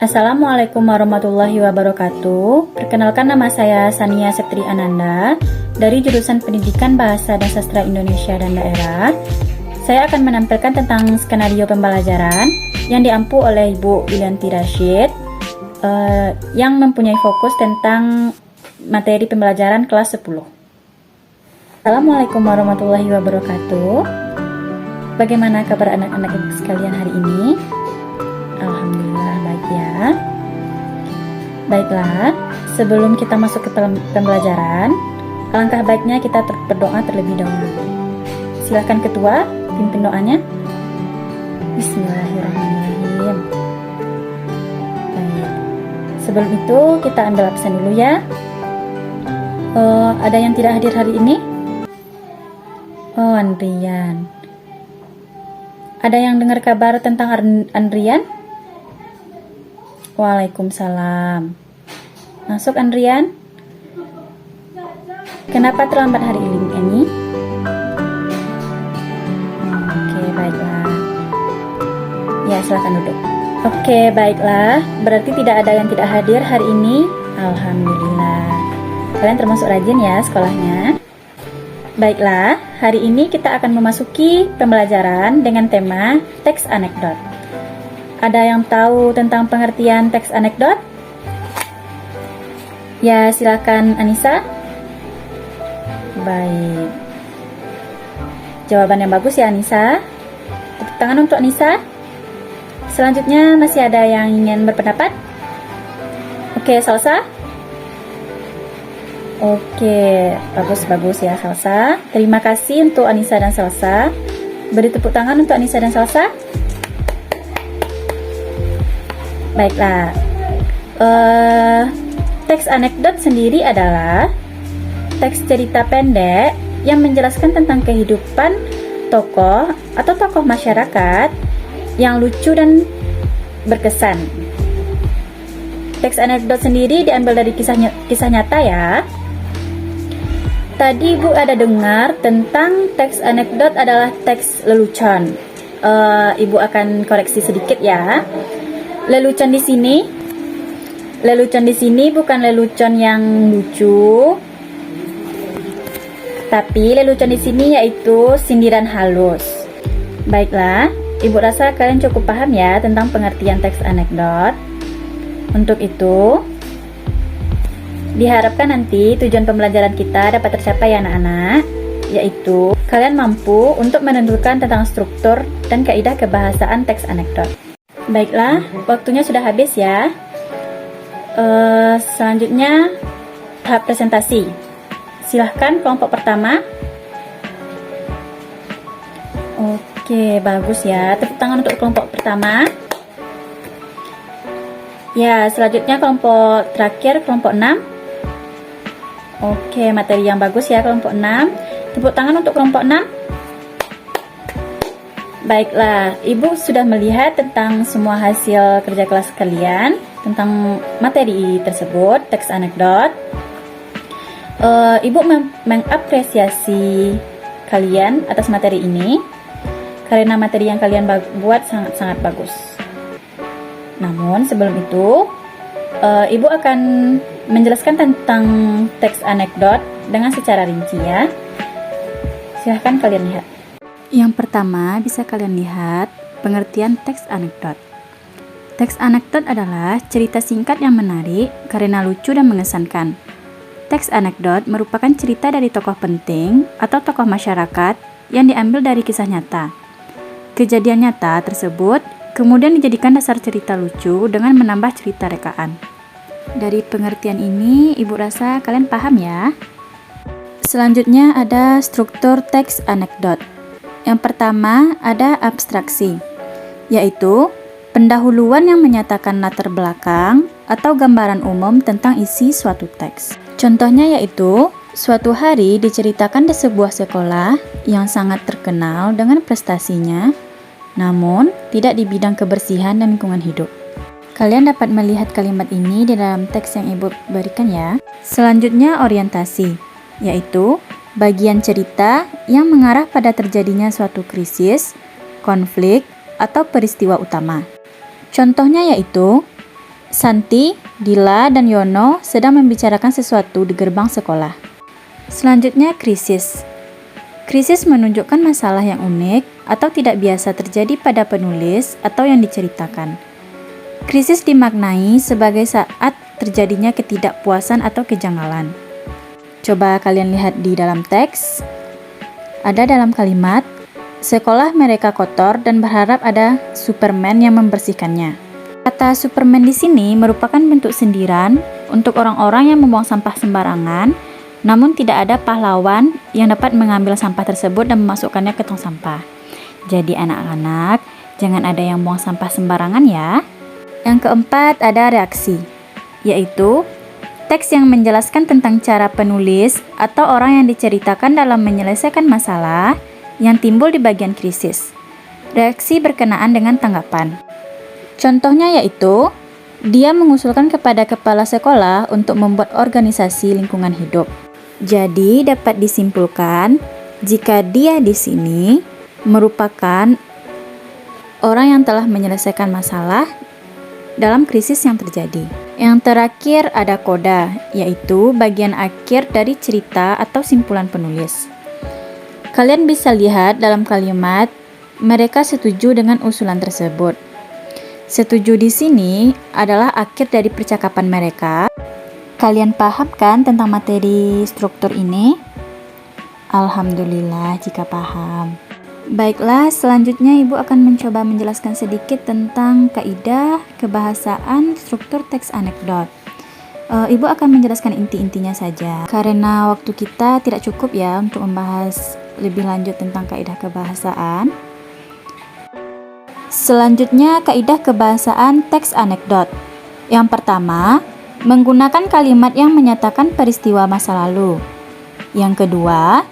Assalamualaikum warahmatullahi wabarakatuh. Perkenalkan, nama saya Sania Septri Ananda dari jurusan Pendidikan Bahasa dan Sastra Indonesia dan Daerah. Saya akan menampilkan tentang skenario pembelajaran yang diampu oleh Ibu Ilianti Rashid yang mempunyai fokus tentang materi pembelajaran kelas 10. Assalamualaikum warahmatullahi wabarakatuh. Bagaimana kabar anak-anak sekalian hari ini? Alhamdulillah baik ya. Baiklah, sebelum kita masuk ke pembelajaran, alangkah baiknya kita berdoa terlebih dahulu. Silakan ketua, pimpin doanya. Bismillahirrahmanirrahim. Baik. Sebelum itu kita ambil absen dulu ya. Ada yang tidak hadir hari ini? Oh, Andrian. Ada yang dengar kabar tentang Andrian? Waalaikumsalam. Masuk Andrian. Kenapa terlambat hari ini? Oke, baiklah. Ya, silakan duduk. Oke, baiklah. Berarti tidak ada yang tidak hadir hari ini. Alhamdulillah. Kalian termasuk rajin ya sekolahnya. Baiklah, hari ini kita akan memasuki pembelajaran dengan tema teks anekdot. Ada yang tahu tentang pengertian teks anekdot? Ya, silakan Anissa. Baik. Jawaban yang bagus ya Anissa. Tepuk tangan untuk Anissa. Selanjutnya masih ada yang ingin berpendapat? Oke, Salsa. Oke, bagus ya Salsa. Terima kasih untuk Anissa dan Salsa. Beri tepuk tangan untuk Anissa dan Salsa. Baiklah, teks anekdot sendiri adalah teks cerita pendek yang menjelaskan tentang kehidupan tokoh atau tokoh masyarakat yang lucu dan berkesan. Teks anekdot sendiri diambil dari kisah nyata ya. Tadi Ibu ada dengar tentang teks anekdot adalah teks lelucon. Ibu akan koreksi sedikit ya. Lelucon di sini bukan lelucon yang lucu, tapi lelucon di sini yaitu sindiran halus. Baiklah, Ibu rasa kalian cukup paham ya tentang pengertian teks anekdot. Untuk itu, diharapkan nanti tujuan pembelajaran kita dapat tercapai ya anak-anak, yaitu kalian mampu untuk menentukan tentang struktur dan kaidah kebahasaan teks anekdot. Baiklah, waktunya sudah habis ya. Selanjutnya tahap presentasi. Silahkan kelompok pertama. Oke, bagus ya. Tepuk tangan untuk kelompok pertama. Ya, selanjutnya kelompok terakhir, kelompok 6. Oke, materi yang bagus ya kelompok 6. Tepuk tangan untuk kelompok 6. Baiklah, Ibu sudah melihat tentang semua hasil kerja kelas kalian tentang materi tersebut, teks anekdot. Ibu mengapresiasi kalian atas materi ini karena materi yang kalian buat sangat-sangat bagus. Namun sebelum itu, Ibu akan menjelaskan tentang teks anekdot dengan secara rinci ya. Silahkan kalian lihat. Yang pertama bisa kalian lihat pengertian teks anekdot. Teks anekdot adalah cerita singkat yang menarik karena lucu dan mengesankan. Teks anekdot merupakan cerita dari tokoh penting atau tokoh masyarakat yang diambil dari kisah nyata. Kejadian nyata tersebut kemudian dijadikan dasar cerita lucu dengan menambah cerita rekaan. Dari pengertian ini, Ibu rasa kalian paham ya? Selanjutnya ada struktur teks anekdot. Yang pertama ada abstraksi, yaitu pendahuluan yang menyatakan latar belakang atau gambaran umum tentang isi suatu teks. Contohnya yaitu, suatu hari diceritakan di sebuah sekolah yang sangat terkenal dengan prestasinya, namun tidak di bidang kebersihan dan lingkungan hidup. Kalian dapat melihat kalimat ini di dalam teks yang Ibu berikan ya. Selanjutnya orientasi, yaitu bagian cerita yang mengarah pada terjadinya suatu krisis, konflik, atau peristiwa utama. Contohnya yaitu Santi, Dila, dan Yono sedang membicarakan sesuatu di gerbang sekolah. Selanjutnya, krisis. Krisis menunjukkan masalah yang unik atau tidak biasa terjadi pada penulis atau yang diceritakan. Krisis dimaknai sebagai saat terjadinya ketidakpuasan atau kejanggalan. Coba kalian lihat di dalam teks. Ada dalam kalimat, sekolah mereka kotor dan berharap ada Superman yang membersihkannya. Kata Superman di sini merupakan bentuk sindiran untuk orang-orang yang membuang sampah sembarangan, namun tidak ada pahlawan yang dapat mengambil sampah tersebut dan memasukkannya ke tong sampah. Jadi anak-anak, jangan ada yang buang sampah sembarangan ya. Yang keempat ada reaksi, yaitu teks yang menjelaskan tentang cara penulis atau orang yang diceritakan dalam menyelesaikan masalah yang timbul di bagian krisis. Reaksi berkenaan dengan tanggapan. Contohnya yaitu, dia mengusulkan kepada kepala sekolah untuk membuat organisasi lingkungan hidup. Jadi dapat disimpulkan jika dia di sini merupakan orang yang telah menyelesaikan masalah dalam krisis yang terjadi. Yang terakhir ada koda, yaitu bagian akhir dari cerita atau simpulan penulis. Kalian bisa lihat dalam kalimat, mereka setuju dengan usulan tersebut. Setuju di sini adalah akhir dari percakapan mereka. Kalian paham kan tentang materi struktur ini? Alhamdulillah jika paham. Baiklah, selanjutnya Ibu akan mencoba menjelaskan sedikit tentang kaidah kebahasaan struktur teks anekdot. Ibu akan menjelaskan inti-intinya saja, karena waktu kita tidak cukup ya untuk membahas lebih lanjut tentang kaidah kebahasaan. Selanjutnya, kaidah kebahasaan teks anekdot. Yang pertama, menggunakan kalimat yang menyatakan peristiwa masa lalu. Yang kedua,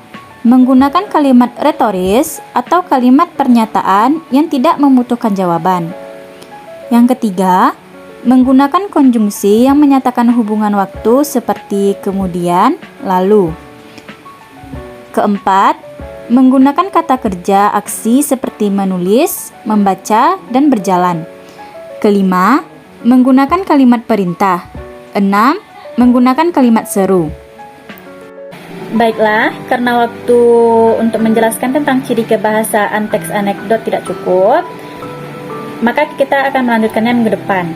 menggunakan kalimat retoris atau kalimat pernyataan yang tidak membutuhkan jawaban. Yang ketiga, menggunakan konjungsi yang menyatakan hubungan waktu seperti kemudian, lalu. Keempat, menggunakan kata kerja aksi seperti menulis, membaca, dan berjalan. Kelima, menggunakan kalimat perintah. 6. Menggunakan kalimat seru. Baiklah, karena waktu untuk menjelaskan tentang ciri kebahasaan teks anekdot tidak cukup, maka kita akan melanjutkannya minggu depan.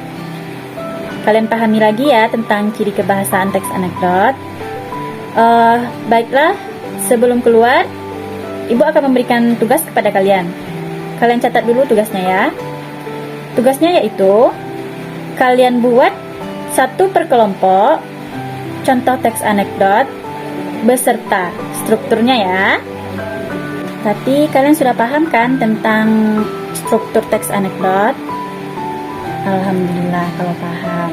Kalian pahami lagi ya tentang ciri kebahasaan teks anekdot. Baiklah, sebelum keluar, Ibu akan memberikan tugas kepada kalian. Kalian catat dulu tugasnya ya. Tugasnya yaitu, kalian buat satu per kelompok contoh teks anekdot beserta strukturnya ya. Tapi kalian sudah paham kan tentang struktur teks anekdot? Alhamdulillah kalau paham.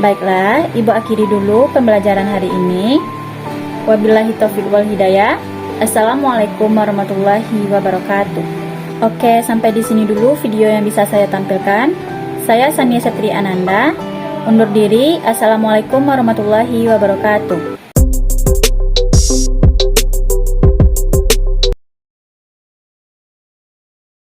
Baiklah, Ibu akhiri dulu pembelajaran hari ini. Wabillahi taufiq wal hidayah. Assalamualaikum warahmatullahi wabarakatuh. Oke, sampai di sini dulu video yang bisa saya tampilkan. Saya Sania Setri Ananda. Undur diri. Assalamualaikum warahmatullahi wabarakatuh.